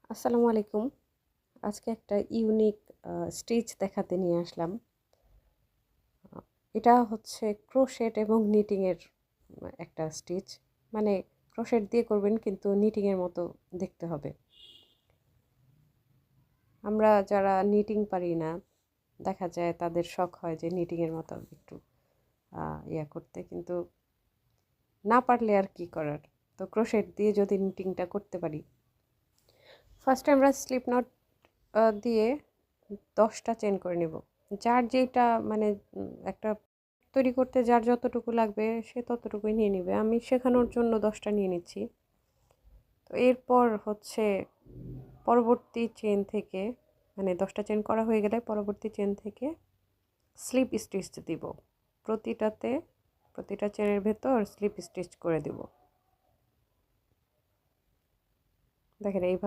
আসসালামু আলাইকুম। আজকে একটা ইউনিক স্টিচ দেখাতে নিয়ে আসলাম। আ এটা হচ্ছে ক্রোশেট এবং নিটিং এর একটা স্টিচ। মানে ক্রোশেট দিয়ে করবেন কিন্তু নিটিং এর মতো দেখতে হবে। আমরা যারা নিটিং পারি না, দেখা যায় তাদের শখ হয় যে নিটিং এর মতো একটু করতে, কিন্তু না পারলে আর কি করার। তো ক্রোশেট দিয়ে যদি নিটিংটা করতে পারি, ফার্স্টে আমরা স্লিপ নট দিয়ে 10টা চেন করে নেব। যার যেইটা মানে একটা তৈরি করতে যার যতটুকু লাগবে সে ততটুকুই নিয়ে নেবে। আমি শেখানোর জন্য 10টা নিয়ে নিচ্ছি। তো এরপর হচ্ছে পরবর্তী চেন থেকে, মানে 10টা চেন করা হয়ে গেলে পরবর্তী চেন থেকে স্লিপ স্টিচ দিব। প্রতিটা চেনের ভেতর স্লিপ স্টিচ করে দিব। দেখেন এইভাবে